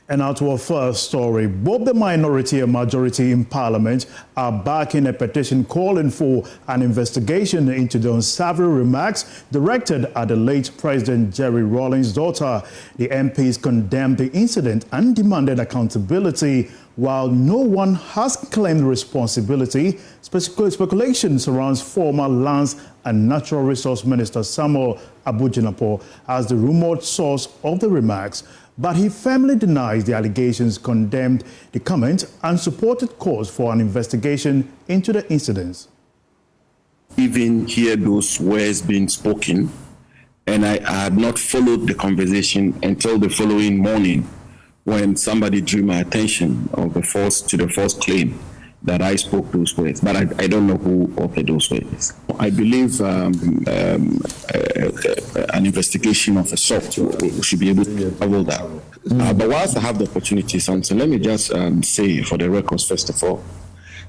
And now to our first story. Both the minority and majority in Parliament are backing a petition calling for an investigation into the unsavory remarks directed at the late President Jerry Rawlings' daughter. The MPs condemned the incident and demanded accountability. While no one has claimed responsibility, speculation surrounds former Lands and Natural Resource Minister Samuel Abu as the rumored source of the remarks. But he firmly denies the allegations, condemned the comment, and supported calls for an investigation into the incidents. Even hear those words being spoken, and I had not followed the conversation until the following morning when somebody drew my attention to the false claim that I spoke those words, but I don't know who authored those words. I believe an investigation of a sort we should be able to cover that. But whilst I have the opportunity, something, let me just say for the records, first of all,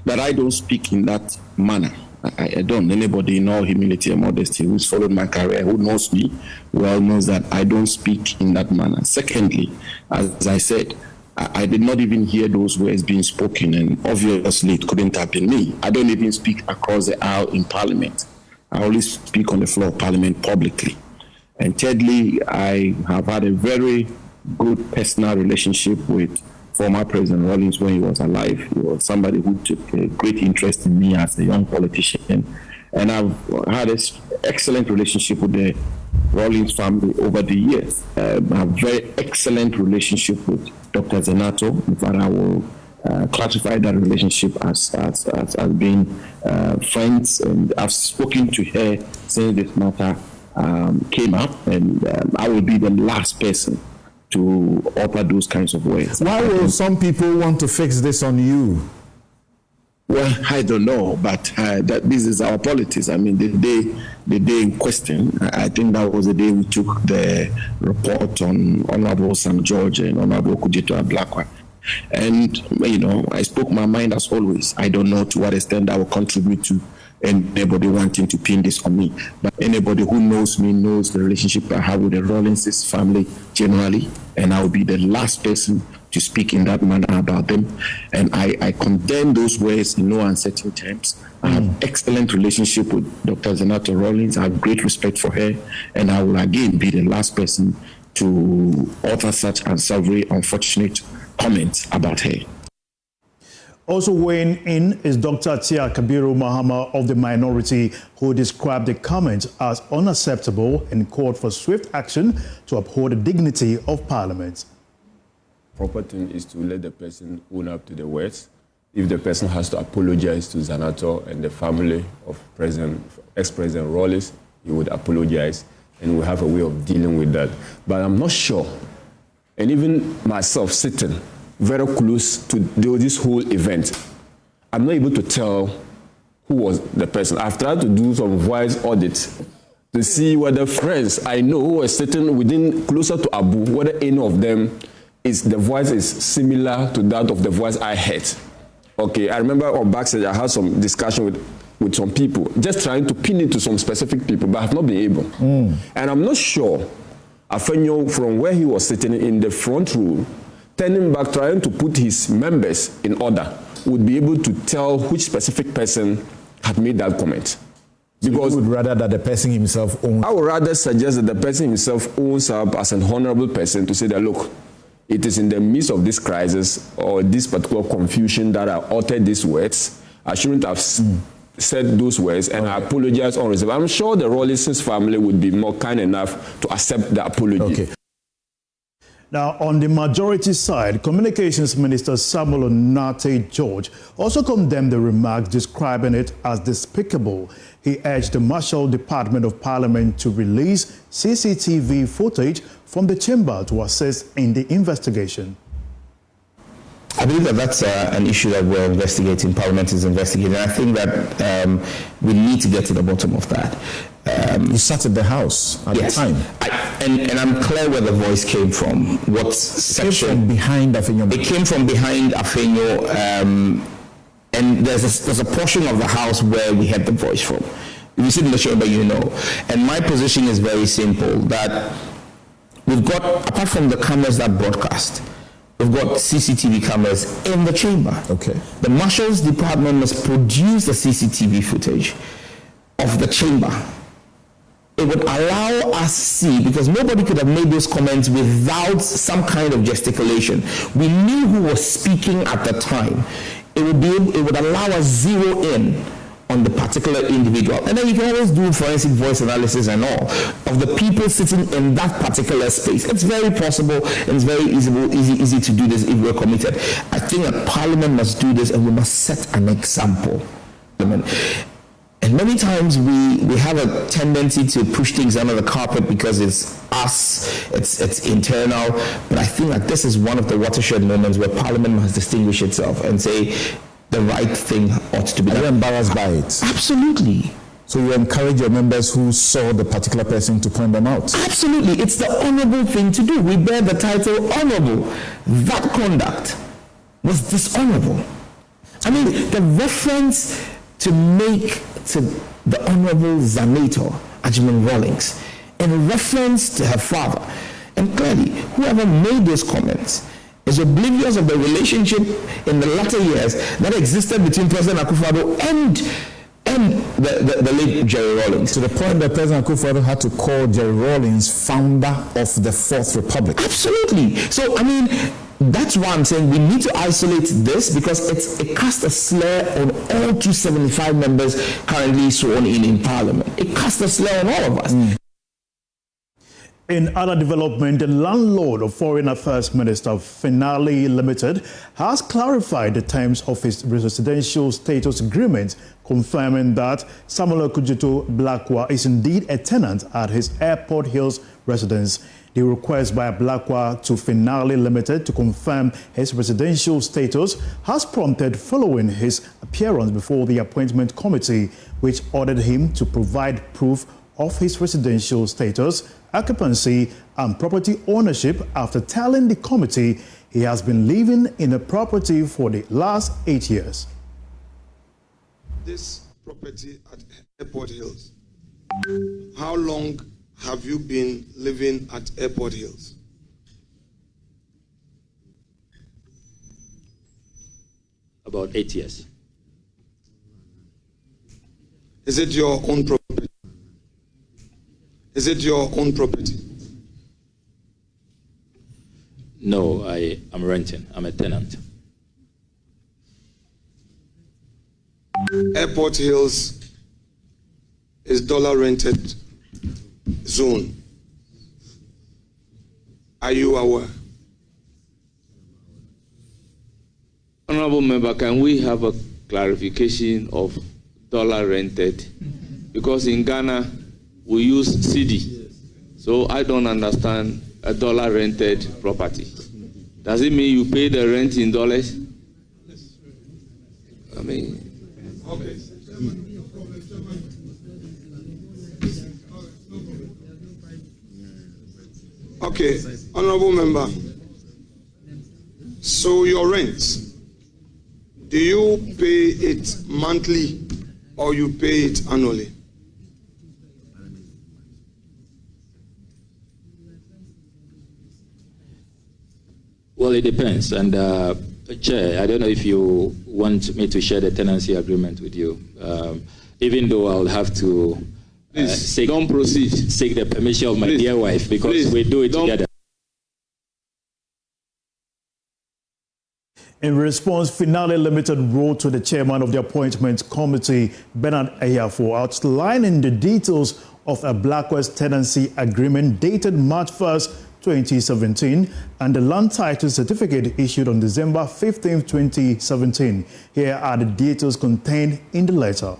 that I don't speak in that manner. I don't. Anybody in all humility and modesty who's followed my career, who knows me, well knows that I don't speak in that manner. Secondly, as I said, I did not even hear those words being spoken, and obviously it couldn't have been me. I don't even speak across the aisle in Parliament. I only speak on the floor of Parliament publicly. And thirdly, I have had a very good personal relationship with former President Rawlings when he was alive. He was somebody who took a great interest in me as a young politician. And I've had an excellent relationship with the Rawlings family over the years. I have a very excellent relationship with Dr. Zenato. In fact, I will classify that relationship as being friends, and I've spoken to her since this matter came up, and I will be the last person to utter those kinds of words. Why will some people want to fix this on you? Well, I don't know, but that this is our politics. I mean, the day in question, I think that was the day we took the report on Honorable Sam George and Honorable Kujito Ablakwa. And, you know, I spoke my mind as always. I don't know to what extent that will contribute to anybody wanting to pin this on me. But anybody who knows me knows the relationship I have with the Rawlings family generally, and I will be the last person to speak in that manner about them. And I condemn those words in no uncertain terms. I have excellent relationship with Dr. Zenato Rawlings. I have great respect for her, and I will again be the last person to utter such unsavory, unfortunate comments about her. Also weighing in is Dr. Tia Kabiru Mahama of the minority, who described the comment as unacceptable and called for swift action to uphold the dignity of Parliament. Proper thing is to let the person own up to the words. If the person has to apologize to Zenato and the family of ex-President Rawlings, he would apologize, and we have a way of dealing with that. But I'm not sure, and even myself sitting very close to this whole event, I'm not able to tell who was the person. I've tried to do some voice audits to see whether friends I know who were sitting closer to Abu, whether any of them the voice is similar to that of the voice I heard. Okay, I remember on backstage I had some discussion with some people, just trying to pin it to some specific people, but I have not been able. And I'm not sure Afenyo, from where he was sitting in the front row, turning back, trying to put his members in order, would be able to tell which specific person had made that comment. Because you would rather that the person himself owns. I would rather suggest that the person himself owns up as an honorable person to say that, look, it is in the midst of this crisis or this particular confusion that I uttered these words. I shouldn't have said those words, and I apologize on reserve. I'm sure the Rawlings family would be more kind enough to accept the apology. Okay. Now, on the majority side, Communications Minister Samuel Nate George also condemned the remarks, describing it as despicable. He urged the Marshal Department of Parliament to release CCTV footage from the chamber to assist in the investigation. I believe that that's an issue that we're investigating, Parliament is investigating. I think that we need to get to the bottom of that. You sat at the House at the time. And I'm clear where the voice came from. What section? It came from behind Afenyo. It came from behind Afenyo, and there's a portion of the House where we had the voice from. If you sit in the chamber, you know. And my position is very simple, that we've got, apart from the cameras that broadcast, We've got CCTV cameras in the chamber. Okay. The Marshal's Department must produce the CCTV footage of the chamber. It would allow us to see, because nobody could have made those comments without some kind of gesticulation. We knew who was speaking at the time. It would allow us zero in on the particular individual. And then you can always do forensic voice analysis and all of the people sitting in that particular space. It's very possible and it's very easy to do this if we're committed. I think that Parliament must do this, and we must set an example. And many times we have a tendency to push things under the carpet because it's us, it's internal. But I think that this is one of the watershed moments where Parliament must distinguish itself and say the right thing ought to be done. Are you embarrassed by it? Absolutely. So you encourage your members who saw the particular person to point them out? Absolutely. It's the honorable thing to do. We bear the title honorable. That conduct was dishonorable. I mean, the reference to make to the Honorable Zanator Ajman Rawlings in reference to her father. And clearly, whoever made those comments is oblivious of the relationship in the latter years that existed between President Akufo-Addo and the late Jerry Rawlings. To the point that President Akufo-Addo had to call Jerry Rawlings founder of the Fourth Republic. Absolutely. So, I mean, that's why I'm saying we need to isolate this, because it casts a slur on all 275 members currently sworn in Parliament. It casts a slur on all of us. In other development, the landlord of Foreign Affairs Minister Finali Limited has clarified the terms of his residential status agreement, confirming that Samuel Kujito Ablakwa is indeed a tenant at his Airport Hills residence. The request by Ablakwa to Finali Limited to confirm his residential status has prompted following his appearance before the appointment committee, which ordered him to provide proof of his residential status, occupancy, and property ownership after telling the committee he has been living in a property for the last 8 years. This property at Airport Hills, how long have you been living at Airport Hills? About 8 years. Is it your own property? Is it your own property? No, I am renting. I'm a tenant. Airport Hills is dollar rented zone. Are you aware? Honorable Member, can we have a clarification of dollar rented? Because in Ghana, we use cedi. So I don't understand a dollar rented property. Does it mean you pay the rent in dollars? I mean... Okay. Okay, Honorable Member. So your rent, do you pay it monthly or you pay it annually? Well, it depends. And Chair, I don't know if you want me to share the tenancy agreement with you, even though I'll have to don't proceed. Seek the permission of my dear wife, because we do it together. In response, Finali Limited wrote to the chairman of the appointment committee, Bernard Eyafo, outlining the details of Ablakwa's tenancy agreement dated March 1st, 2017, and the land title certificate issued on December 15, 2017. Here are the details contained in the letter.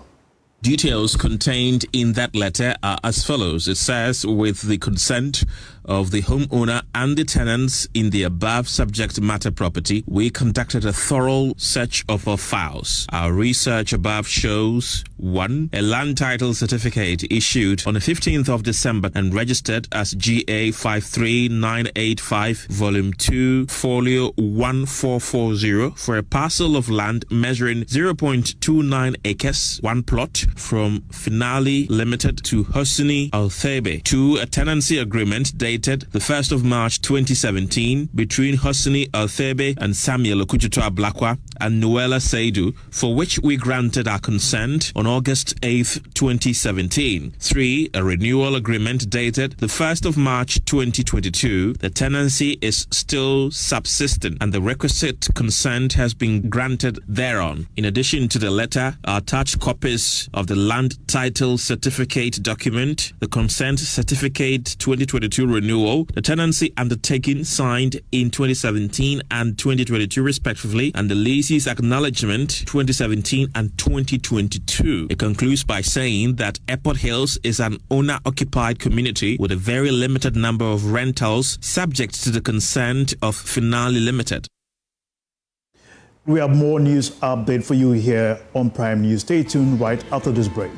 Details contained in that letter are as follows. It says, with the consent of the homeowner and the tenants in the above subject matter property, we conducted a thorough search of our files. Our research above shows 1. A land title certificate issued on the 15th of December and registered as GA 53985, Volume 2, Folio 1440 for a parcel of land measuring 0.29 acres, one plot, from Finali Limited to Hosni Al-Thebe. 2. A tenancy agreement dated dated the 1st of March 2017 between Hosni Althebe and Samuel Okuchuto Ablakwa and Noella Seidu, for which we granted our consent on August 8th, 2017. 3. A renewal agreement dated the 1st of March 2022. The tenancy is still subsistent and the requisite consent has been granted thereon. In addition to the letter, are attached copies of the land title certificate document, the consent certificate 2022 renewal, the tenancy undertaking signed in 2017 and 2022 respectively, and the leases acknowledgement 2017 and 2022. It concludes by saying that Airport Hills is an owner-occupied community with a very limited number of rentals subject to the consent of Finali Limited. We have more news update for you here on Prime News. Stay tuned right after this break.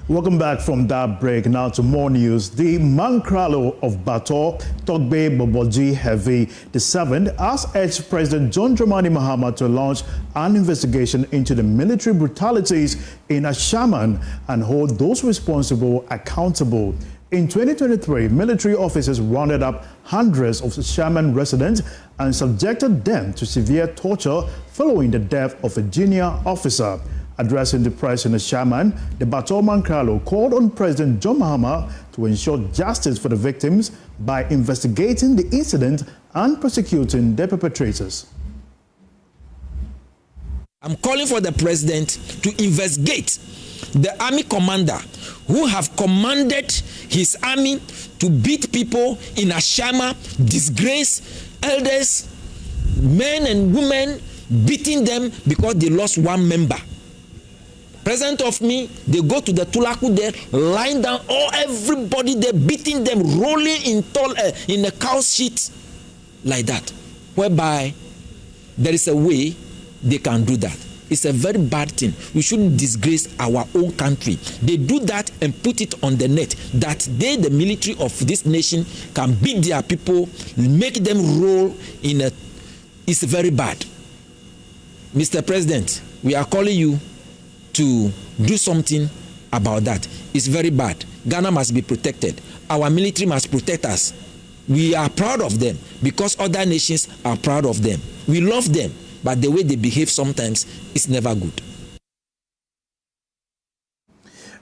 Welcome back from that break. Now to more news. The Mankralo of Bato, Togbe Boboji Heavy II, asked ex-President John Dramani Mahama to launch an investigation into the military brutalities in Ashaman and hold those responsible accountable. In 2023, military officers rounded up hundreds of Ashaman residents and subjected them to severe torture following the death of a junior officer. Addressing the press in Ashaman, the Bato Mankralo called on President John Mahama to ensure justice for the victims by investigating the incident and prosecuting the perpetrators. I'm calling for the president to investigate the army commander who have commanded his army to beat people in Ashama, disgrace elders, men and women, beating them because they lost one member. Present of me, they go to the Tulaku there, lying down, everybody there, beating them, rolling in a cow shit like that, whereby there is a way they can do that. It's a very bad thing. We shouldn't disgrace our own country. They do that and put it on the net, that they, the military of this nation, can beat their people, make them roll in a... It's very bad. Mr. President, we are calling you to do something about that. It's very bad. Ghana must be protected. Our military must protect us. We are proud of them because other nations are proud of them. We love them, but the way they behave sometimes is never good.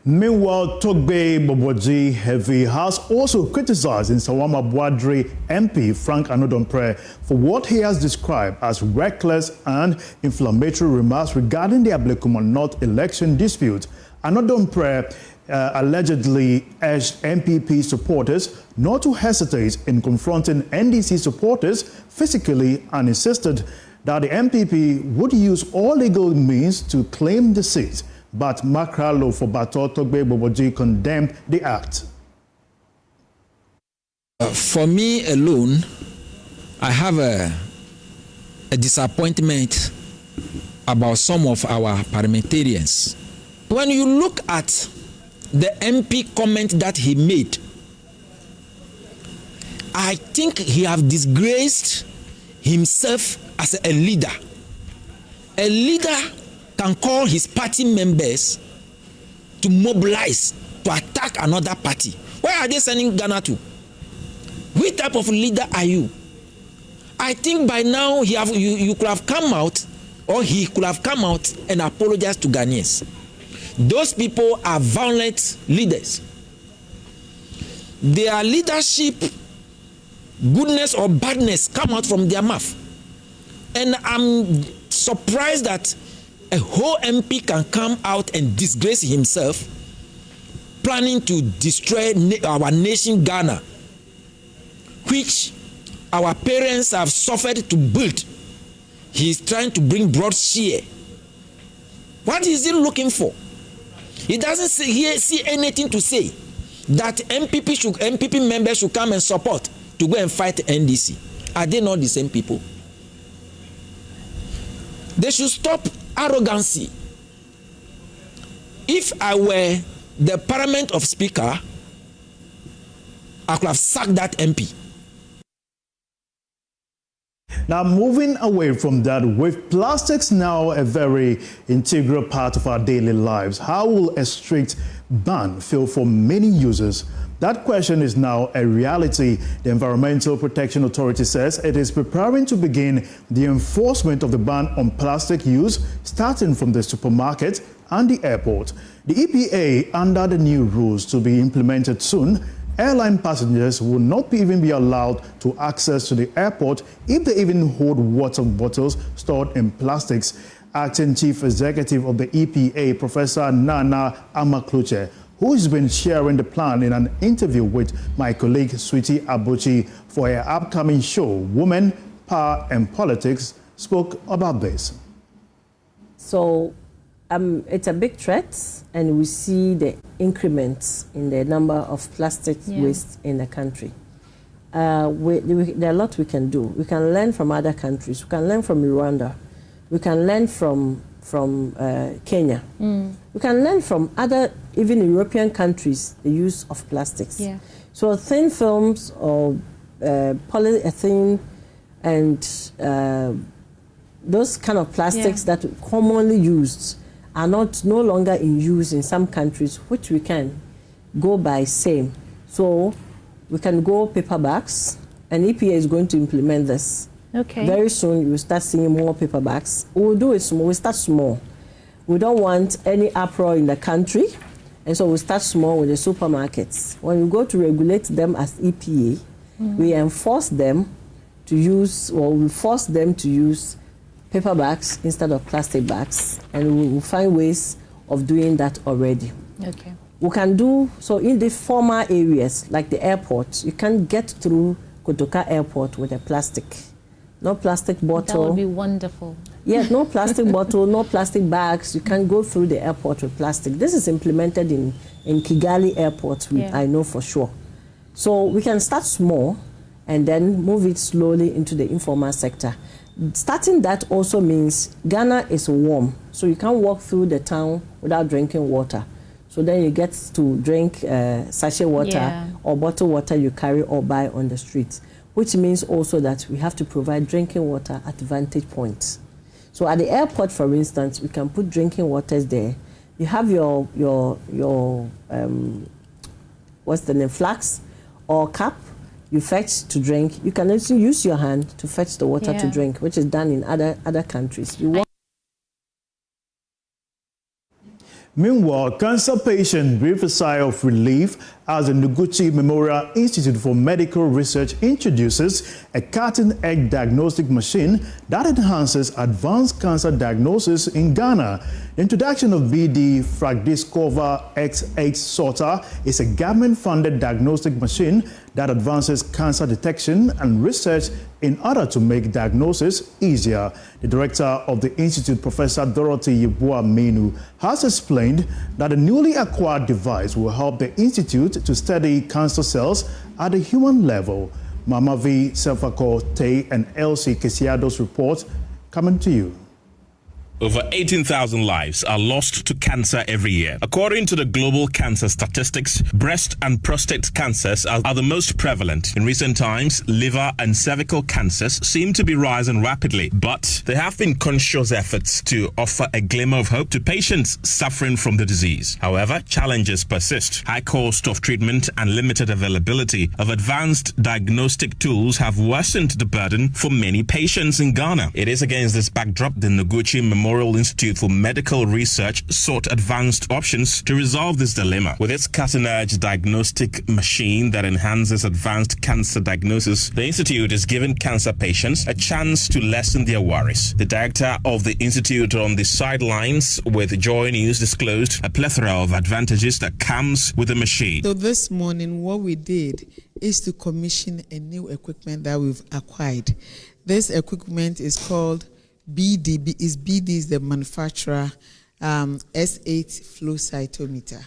Meanwhile, Togbe Boboji Heavy has also criticized Nsawama Bwadri MP Frank Anodompre for what he has described as reckless and inflammatory remarks regarding the Ablakwa North election dispute. Anodompre allegedly urged MPP supporters not to hesitate in confronting NDC supporters physically and insisted that the MPP would use all legal means to claim the seat. But Mankralo for Bato Togbe Boboji condemned the act. For me alone, I have a disappointment about some of our parliamentarians. When you look at the MP comment that he made, I think he have disgraced himself as a leader. A leader can call his party members to mobilize, to attack another party. Where are they sending Ghana to? Which type of leader are you? I think by now you could have come out, or he could have come out and apologized to Ghanaians. Those people are violent leaders. Their leadership, goodness or badness, come out from their mouth. And I'm surprised that a whole MP can come out and disgrace himself, planning to destroy our nation Ghana, which our parents have suffered to build. He is trying to bring broad share. What is he looking for? He doesn't see anything to say that MPP members should come and support to go and fight NDC. Are they not the same people? They should stop arrogancy. If I were the Parliament of Speaker, I could have sacked that MP. Now, moving away from that, with plastics now a very integral part of our daily lives, how will a strict ban feel for many users? That question is now a reality. The Environmental Protection Authority says it is preparing to begin the enforcement of the ban on plastic use, starting from the supermarket and the airport. The EPA, under the new rules to be implemented soon, airline passengers will not even be allowed to access to the airport if they even hold water bottles stored in plastics. Acting Chief Executive of the EPA, Professor Nana Amakluche, who has been sharing the plan in an interview with my colleague Sweetie Abuchi for her upcoming show, Women, Power and Politics, spoke about this. So it's a big threat, and we see the increments in the number of plastic waste in the country. There are a lot we can do. We can learn from other countries. We can learn from Rwanda. We can learn from Kenya. We can learn from other, even European countries, the use of plastics. Yeah. So thin films or polyethylene and those kind of plastics that are commonly used are no longer in use in some countries, which we can go by same. So we can go paper bags, and EPA is going to implement this. Okay. Very soon you will start seeing more paper bags. We'll do it small. We'll start small. We don't want any uproar in the country, and so we'll start small with the supermarkets. When we go to regulate them as EPA, we enforce them to use, or we force them to use paper bags instead of plastic bags, and we will find ways of doing that already. Okay. We can do so in the former areas like the airport. You can't get through Kotoka Airport with a plastic. No plastic bottle. That would be wonderful. Yes, no plastic bottle, no plastic bags. You can't go through the airport with plastic. This is implemented in Kigali Airport, I know for sure. So we can start small and then move it slowly into the informal sector. Starting that also means Ghana is warm, so you can't walk through the town without drinking water. So then you get to drink sachet water or bottled water you carry or buy on the streets, which means also that we have to provide drinking water at vantage points. So at the airport, for instance, we can put drinking waters there. You have your what's the name, flask or cup, you fetch to drink. You can also use your hand to fetch the water to drink, which is done in other countries. Meanwhile, cancer patients breathe a sigh of relief as the Noguchi Memorial Institute for Medical Research introduces a cutting-edge diagnostic machine that enhances advanced cancer diagnosis in Ghana. The introduction of BD FragDiscover X8 Sorter is a government-funded diagnostic machine that advances cancer detection and research in order to make diagnosis easier. The director of the institute, Professor Dorothy Yeboah-Menu, has explained that the newly acquired device will help the institute to study cancer cells at the human level. Mama V. Selfako Tay and Elsie Kesiado's report coming to you. Over 18,000 lives are lost to cancer every year. According to the global cancer statistics, breast and prostate cancers are the most prevalent. In recent times, liver and cervical cancers seem to be rising rapidly, but there have been conscious efforts to offer a glimmer of hope to patients suffering from the disease. However, challenges persist. High cost of treatment and limited availability of advanced diagnostic tools have worsened the burden for many patients in Ghana. It is against this backdrop the Noguchi Memorial Institute for Medical Research sought advanced options to resolve this dilemma. With its cutting-edge diagnostic machine that enhances advanced cancer diagnosis, the institute is giving cancer patients a chance to lessen their worries. The director of the institute on the sidelines with JoyNews disclosed a plethora of advantages that comes with the machine. So this morning, what we did is to commission a new equipment that we've acquired. This equipment is called BD is the manufacturer, S8 flow cytometer.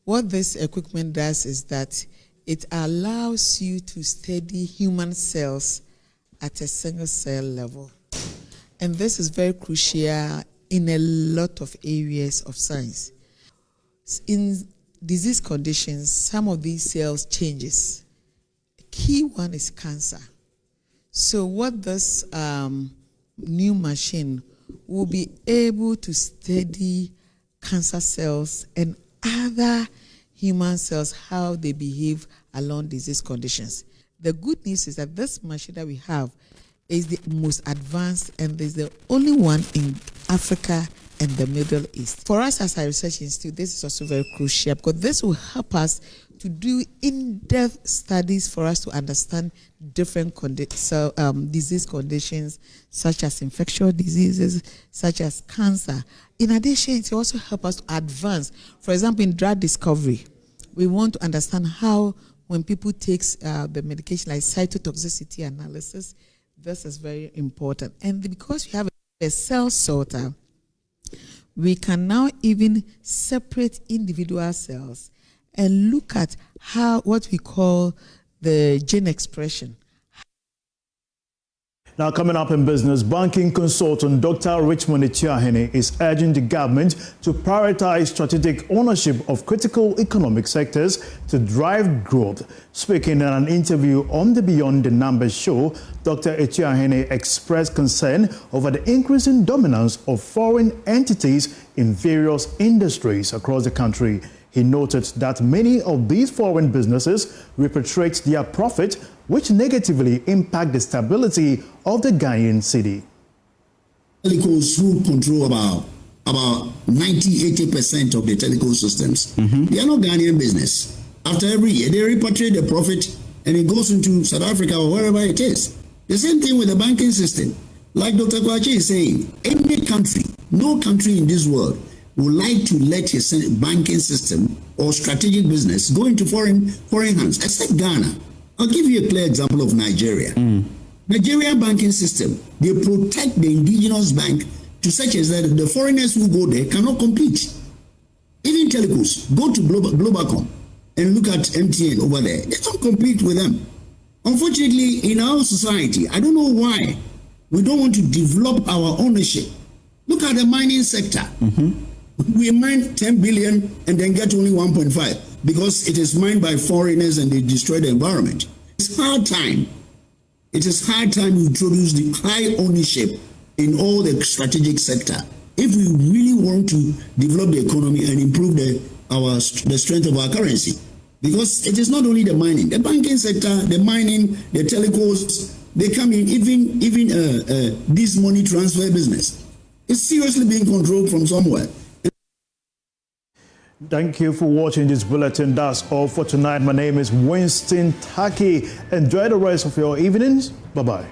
What this equipment does is that it allows you to study human cells at a single cell level. And this is very crucial in a lot of areas of science. In disease conditions, some of these cells changes. A key one is cancer. So what this new machine will be able to study cancer cells and other human cells, how they behave along disease conditions. The good news is that this machine that we have is the most advanced and is the only one in Africa and the Middle East. For us as a research institute, this is also very crucial because this will help us to do in-depth studies for us to understand different disease conditions such as infectious diseases, such as cancer. In addition, it will also help us to advance. For example, in drug discovery, we want to understand how when people take the medication like cytotoxicity analysis, this is very important. And because we have a cell sorter, we can now even separate individual cells and look at what we call the gene expression. Now, coming up in business, banking consultant Dr. Richmond Echiahene is urging the government to prioritize strategic ownership of critical economic sectors to drive growth. Speaking in an interview on the Beyond the Numbers show, Dr. Echiahene expressed concern over the increasing dominance of foreign entities in various industries across the country. He noted that many of these foreign businesses repatriate their profit, which negatively impact the stability of the Ghanaian city. Telecos who control about 90-80% of the telecom systems. They are not Ghanaian business. After every year, they repatriate the profit and it goes into South Africa or wherever it is. The same thing with the banking system. Like Dr. Kwachi is saying, any country, no country in this world would like to let his banking system or strategic business go into foreign hands, except Ghana. I'll give you a clear example of Nigeria. Nigerian banking system, they protect the indigenous bank to such as that the foreigners who go there cannot compete. Even telecos, go to Globacom and look at MTN over there. They don't compete with them. Unfortunately, in our society, I don't know why we don't want to develop our ownership. Look at the mining sector. We mine 10 billion and then get only 1.5 because it is mined by foreigners and they destroy the environment. It's hard time. It is hard time to introduce the high ownership in all the strategic sector if we really want to develop the economy and improve the strength of our currency. Because it is not only the mining, the banking sector, the mining, the telecos, they come in, even this money transfer business. It's seriously being controlled from somewhere. Thank you for watching this bulletin. That's all for tonight. My name is Winston Taki. Enjoy the rest of your evenings. Bye-bye.